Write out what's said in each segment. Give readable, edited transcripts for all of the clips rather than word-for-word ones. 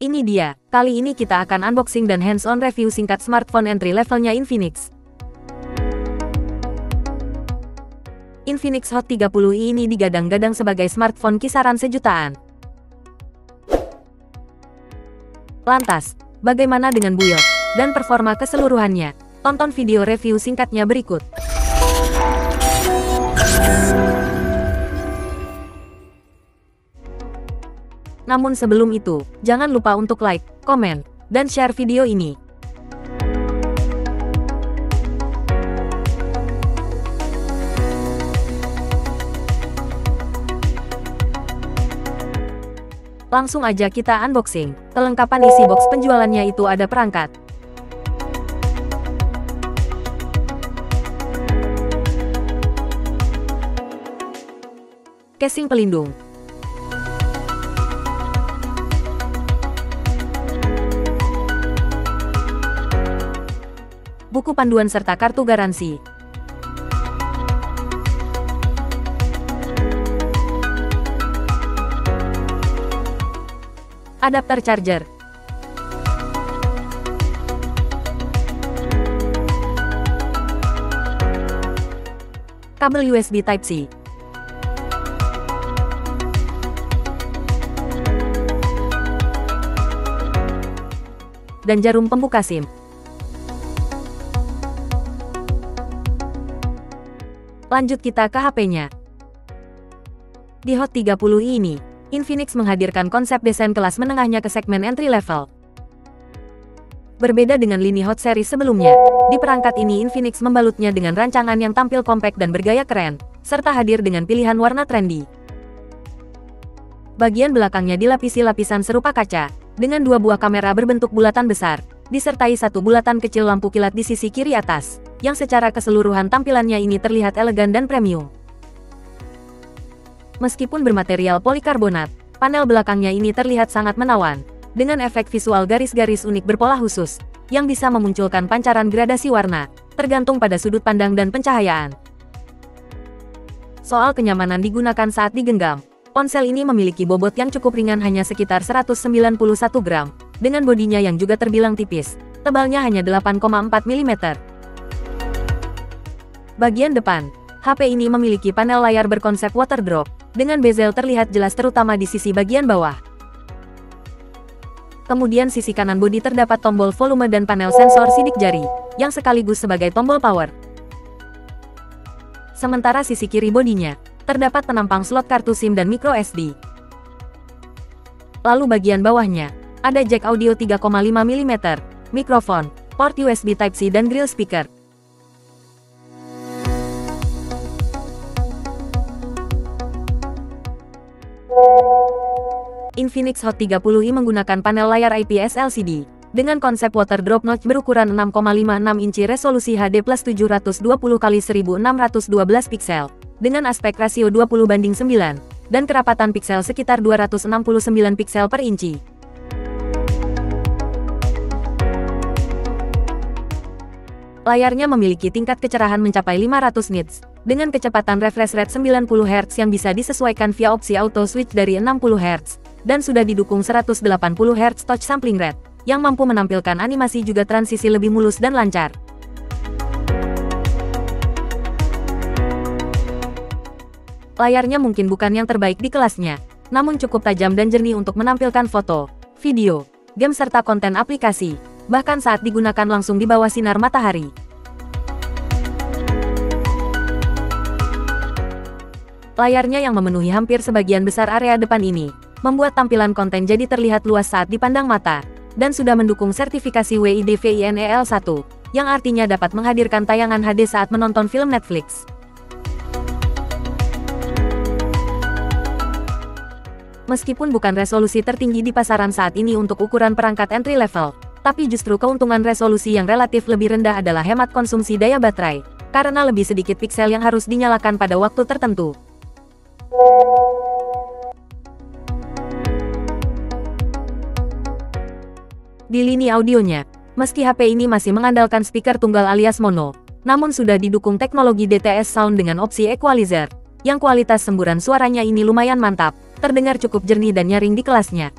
Ini dia, kali ini kita akan unboxing dan hands-on review singkat smartphone entry levelnya Infinix. Infinix Hot 30i ini digadang-gadang sebagai smartphone kisaran sejutaan. Lantas, bagaimana dengan build dan performa keseluruhannya? Tonton video review singkatnya berikut. Namun sebelum itu, jangan lupa untuk like, komen, dan share video ini. Langsung aja kita unboxing. Kelengkapan isi box penjualannya itu ada perangkat, casing pelindung, buku panduan serta kartu garansi. Adapter charger. Kabel USB Type-C. Dan jarum pembuka SIM. Lanjut kita ke HP-nya. Di Hot 30i ini, Infinix menghadirkan konsep desain kelas menengahnya ke segmen entry level. Berbeda dengan lini Hot series sebelumnya, di perangkat ini Infinix membalutnya dengan rancangan yang tampil kompak dan bergaya keren, serta hadir dengan pilihan warna trendy. Bagian belakangnya dilapisi lapisan serupa kaca, dengan dua buah kamera berbentuk bulatan besar, disertai satu bulatan kecil lampu kilat di sisi kiri atas, yang secara keseluruhan tampilannya ini terlihat elegan dan premium. Meskipun bermaterial polikarbonat, panel belakangnya ini terlihat sangat menawan, dengan efek visual garis-garis unik berpola khusus, yang bisa memunculkan pancaran gradasi warna, tergantung pada sudut pandang dan pencahayaan. Soal kenyamanan digunakan saat digenggam, ponsel ini memiliki bobot yang cukup ringan hanya sekitar 191 gram, dengan bodinya yang juga terbilang tipis, tebalnya hanya 8,4 mm. Bagian depan, HP ini memiliki panel layar berkonsep water drop, dengan bezel terlihat jelas terutama di sisi bagian bawah. Kemudian sisi kanan bodi terdapat tombol volume dan panel sensor sidik jari, yang sekaligus sebagai tombol power. Sementara sisi kiri bodinya, terdapat penampang slot kartu SIM dan micro SD. Lalu bagian bawahnya, ada jack audio 3,5 mm, mikrofon, port USB Type-C dan grill speaker. Infinix Hot 30i menggunakan panel layar IPS LCD, dengan konsep water drop notch berukuran 6,56 inci resolusi HD plus 720x1612 piksel, dengan aspek rasio 20:9, dan kerapatan piksel sekitar 269 piksel per inci. Layarnya memiliki tingkat kecerahan mencapai 500 nits, dengan kecepatan refresh rate 90 Hz yang bisa disesuaikan via opsi auto switch dari 60 Hz, dan sudah didukung 180 Hz touch sampling rate, yang mampu menampilkan animasi juga transisi lebih mulus dan lancar. Layarnya mungkin bukan yang terbaik di kelasnya, namun cukup tajam dan jernih untuk menampilkan foto, video, game serta konten aplikasi, bahkan saat digunakan langsung di bawah sinar matahari. Layarnya yang memenuhi hampir sebagian besar area depan ini, membuat tampilan konten jadi terlihat luas saat dipandang mata, dan sudah mendukung sertifikasi WIDVINEL1, yang artinya dapat menghadirkan tayangan HD saat menonton film Netflix. Meskipun bukan resolusi tertinggi di pasaran saat ini untuk ukuran perangkat entry level, tapi justru keuntungan resolusi yang relatif lebih rendah adalah hemat konsumsi daya baterai, karena lebih sedikit piksel yang harus dinyalakan pada waktu tertentu. Di lini audionya, meski HP ini masih mengandalkan speaker tunggal alias mono, namun sudah didukung teknologi DTS Sound dengan opsi equalizer, yang kualitas semburan suaranya ini lumayan mantap, terdengar cukup jernih dan nyaring di kelasnya.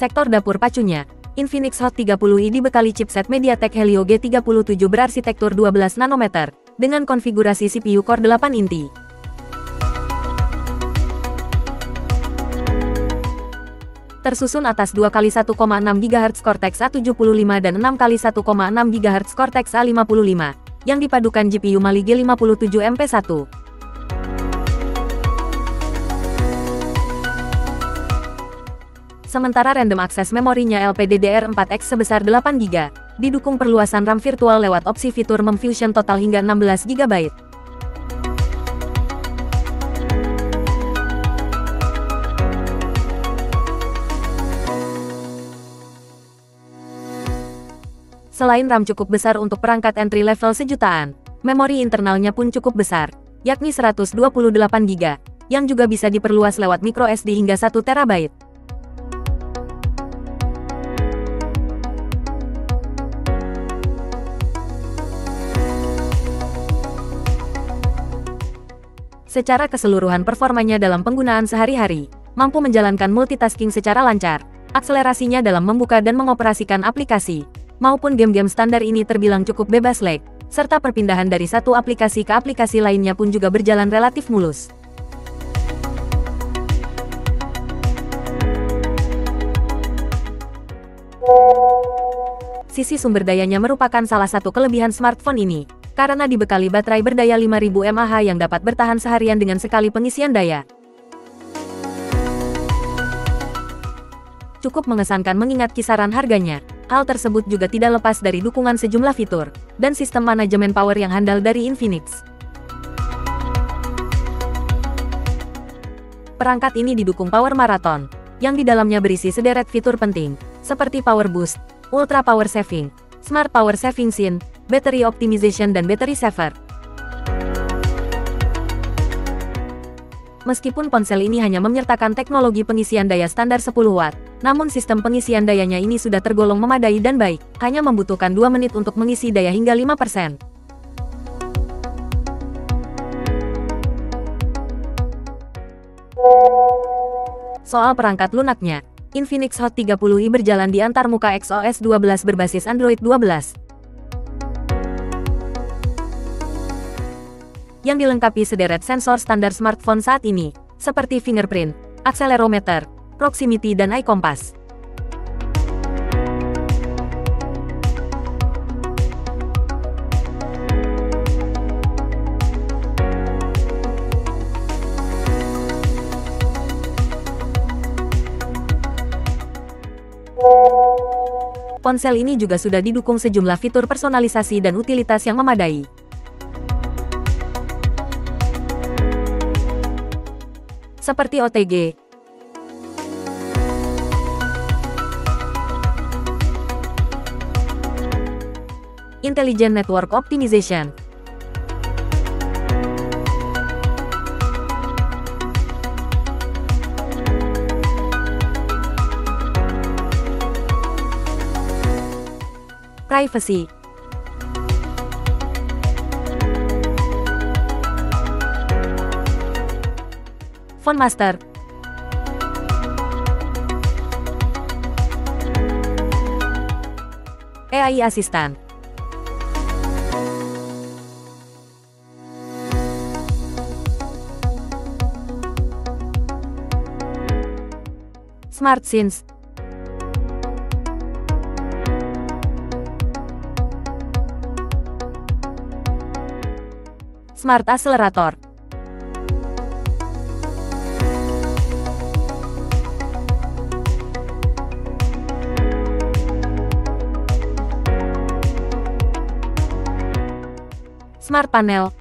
Sektor dapur pacunya, Infinix Hot 30i dibekali chipset MediaTek Helio G37 berarsitektur 12 nanometer, dengan konfigurasi CPU Core 8 inti. Tersusun atas 2x1,6 GHz Cortex A75 dan 6x1,6 GHz Cortex A55, yang dipadukan GPU Mali G57 MP1. Sementara random access memorinya LPDDR4X sebesar 8 GB, didukung perluasan RAM virtual lewat opsi fitur memfusion total hingga 16 GB. Selain RAM cukup besar untuk perangkat entry level sejutaan, memori internalnya pun cukup besar, yakni 128 GB, yang juga bisa diperluas lewat microSD hingga 1 TB. Secara keseluruhan performanya dalam penggunaan sehari-hari, mampu menjalankan multitasking secara lancar, akselerasinya dalam membuka dan mengoperasikan aplikasi, maupun game-game standar ini terbilang cukup bebas lag, serta perpindahan dari satu aplikasi ke aplikasi lainnya pun juga berjalan relatif mulus. Sisi sumber dayanya merupakan salah satu kelebihan smartphone ini, karena dibekali baterai berdaya 5000 mAh yang dapat bertahan seharian dengan sekali pengisian daya. Cukup mengesankan mengingat kisaran harganya. Hal tersebut juga tidak lepas dari dukungan sejumlah fitur dan sistem manajemen power yang handal dari Infinix. Perangkat ini didukung Power Marathon, yang di dalamnya berisi sederet fitur penting, seperti Power Boost, Ultra Power Saving, Smart Power Saving Scene, Battery Optimization dan Battery Saver. Meskipun ponsel ini hanya menyertakan teknologi pengisian daya standar 10 Watt, namun sistem pengisian dayanya ini sudah tergolong memadai dan baik, hanya membutuhkan 2 menit untuk mengisi daya hingga 5%. Soal perangkat lunaknya, Infinix Hot 30i berjalan di antarmuka XOS 12 berbasis Android 12. Yang dilengkapi sederet sensor standar smartphone saat ini, seperti fingerprint, accelerometer, proximity dan eye compass. Ponsel ini juga sudah didukung sejumlah fitur personalisasi dan utilitas yang memadai. Seperti OTG, Intelligent Network Optimization, Privacy, Phone Master, AI Assistant, Smart Scenes, Smart Accelerator, Smart Panel,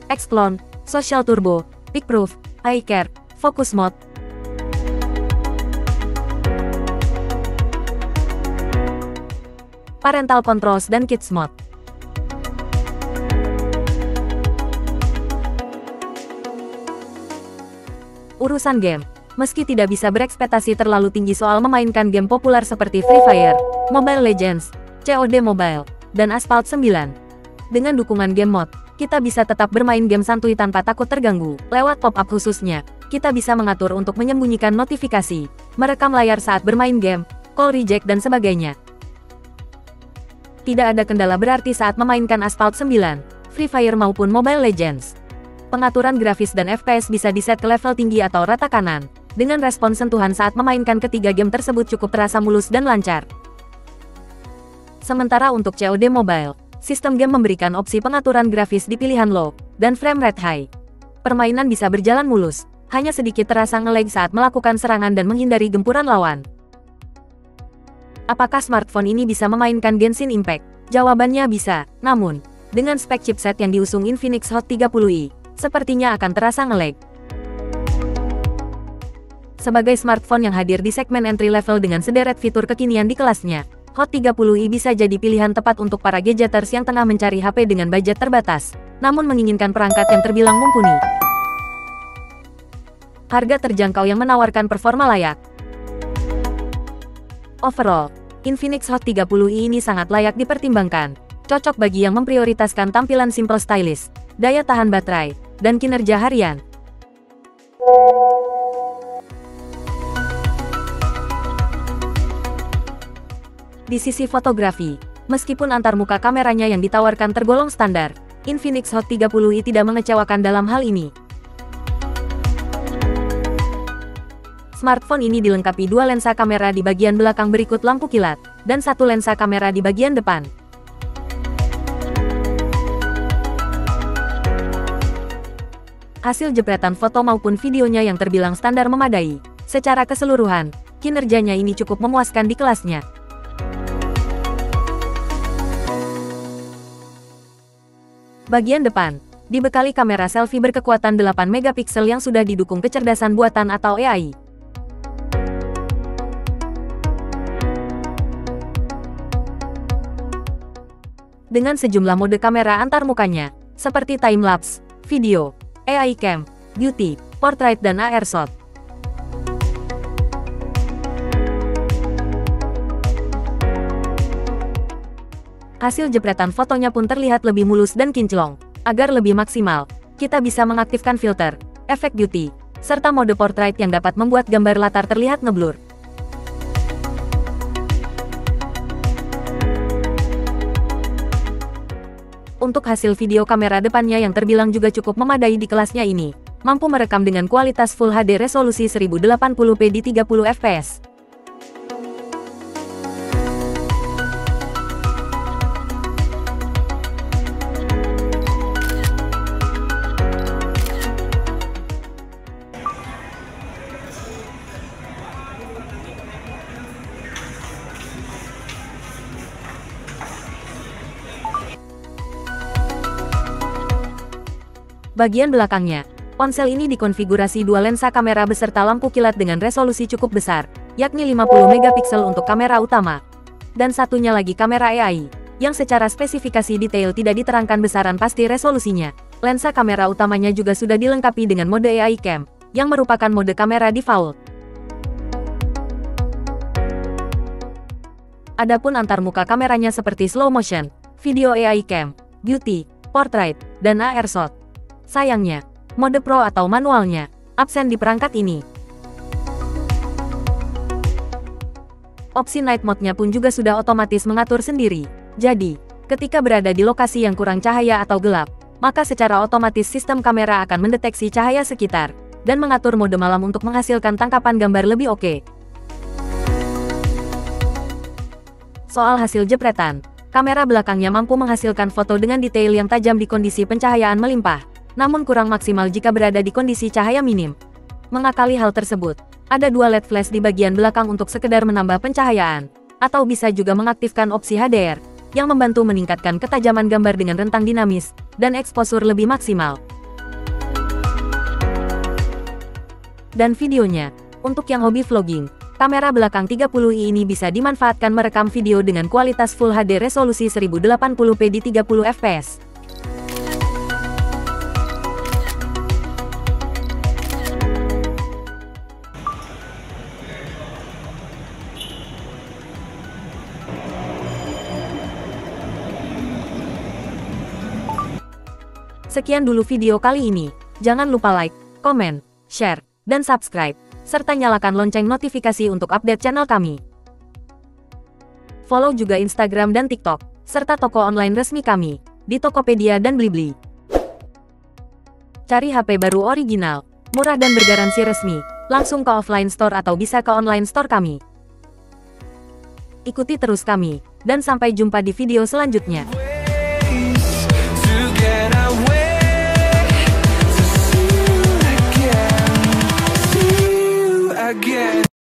Xclone, Social Turbo, PicProof, iCare, Focus Mode, Parental Controls dan Kids Mode. Urusan game, meski tidak bisa berekspektasi terlalu tinggi soal memainkan game populer seperti Free Fire, Mobile Legends, COD Mobile, dan Asphalt 9. Dengan dukungan game mode, kita bisa tetap bermain game santuy tanpa takut terganggu. Lewat pop-up khususnya, kita bisa mengatur untuk menyembunyikan notifikasi, merekam layar saat bermain game, call reject dan sebagainya. Tidak ada kendala berarti saat memainkan Asphalt 9, Free Fire maupun Mobile Legends. Pengaturan grafis dan FPS bisa diset ke level tinggi atau rata kanan, dengan respon sentuhan saat memainkan ketiga game tersebut cukup terasa mulus dan lancar. Sementara untuk COD Mobile, sistem game memberikan opsi pengaturan grafis di pilihan low, dan frame rate high. Permainan bisa berjalan mulus, hanya sedikit terasa nge-lag saat melakukan serangan dan menghindari gempuran lawan. Apakah smartphone ini bisa memainkan Genshin Impact? Jawabannya bisa, namun, dengan spek chipset yang diusung Infinix Hot 30i, sepertinya akan terasa nge-lag. Sebagai smartphone yang hadir di segmen entry level dengan sederet fitur kekinian di kelasnya, Hot 30i bisa jadi pilihan tepat untuk para gadgeters yang tengah mencari HP dengan budget terbatas, namun menginginkan perangkat yang terbilang mumpuni. Harga terjangkau yang menawarkan performa layak. Overall, Infinix Hot 30i ini sangat layak dipertimbangkan, cocok bagi yang memprioritaskan tampilan simple stylish, daya tahan baterai, dan kinerja harian. Di sisi fotografi, meskipun antarmuka kameranya yang ditawarkan tergolong standar, Infinix Hot 30i tidak mengecewakan dalam hal ini. Smartphone ini dilengkapi dua lensa kamera di bagian belakang berikut lampu kilat, dan satu lensa kamera di bagian depan. Hasil jepretan foto maupun videonya yang terbilang standar memadai. Secara keseluruhan, kinerjanya ini cukup memuaskan di kelasnya. Bagian depan, dibekali kamera selfie berkekuatan 8 megapiksel yang sudah didukung kecerdasan buatan atau AI. Dengan sejumlah mode kamera antarmukanya, seperti time-lapse, video, AI cam, beauty, portrait dan AR shot. Hasil jepretan fotonya pun terlihat lebih mulus dan kinclong. Agar lebih maksimal, kita bisa mengaktifkan filter, efek beauty, serta mode portrait yang dapat membuat gambar latar terlihat ngeblur. Untuk hasil video kamera depannya yang terbilang juga cukup memadai di kelasnya ini, mampu merekam dengan kualitas Full HD resolusi 1080p di 30 fps. Bagian belakangnya, ponsel ini dikonfigurasi dua lensa kamera beserta lampu kilat dengan resolusi cukup besar, yakni 50 megapiksel untuk kamera utama, dan satunya lagi kamera AI, yang secara spesifikasi detail tidak diterangkan besaran pasti resolusinya. Lensa kamera utamanya juga sudah dilengkapi dengan mode AI Cam, yang merupakan mode kamera default. Adapun antarmuka kameranya seperti slow motion, video AI Cam, beauty, portrait, dan AR shot. Sayangnya, mode Pro atau manualnya absen di perangkat ini. Opsi Night Mode-nya pun juga sudah otomatis mengatur sendiri. Jadi, ketika berada di lokasi yang kurang cahaya atau gelap, maka secara otomatis sistem kamera akan mendeteksi cahaya sekitar, dan mengatur mode malam untuk menghasilkan tangkapan gambar lebih oke. Soal hasil jepretan, kamera belakangnya mampu menghasilkan foto dengan detail yang tajam di kondisi pencahayaan melimpah, namun kurang maksimal jika berada di kondisi cahaya minim. Mengakali hal tersebut, ada dua LED flash di bagian belakang untuk sekedar menambah pencahayaan, atau bisa juga mengaktifkan opsi HDR, yang membantu meningkatkan ketajaman gambar dengan rentang dinamis, dan eksposur lebih maksimal. Dan videonya, untuk yang hobi vlogging, kamera belakang 30i ini bisa dimanfaatkan merekam video dengan kualitas Full HD resolusi 1080p di 30 fps. Sekian dulu video kali ini. Jangan lupa like, komen, share, dan subscribe, serta nyalakan lonceng notifikasi untuk update channel kami. Follow juga Instagram dan TikTok, serta toko online resmi kami, di Tokopedia dan Blibli. Cari HP baru original, murah dan bergaransi resmi, langsung ke offline store atau bisa ke online store kami. Ikuti terus kami, dan sampai jumpa di video selanjutnya.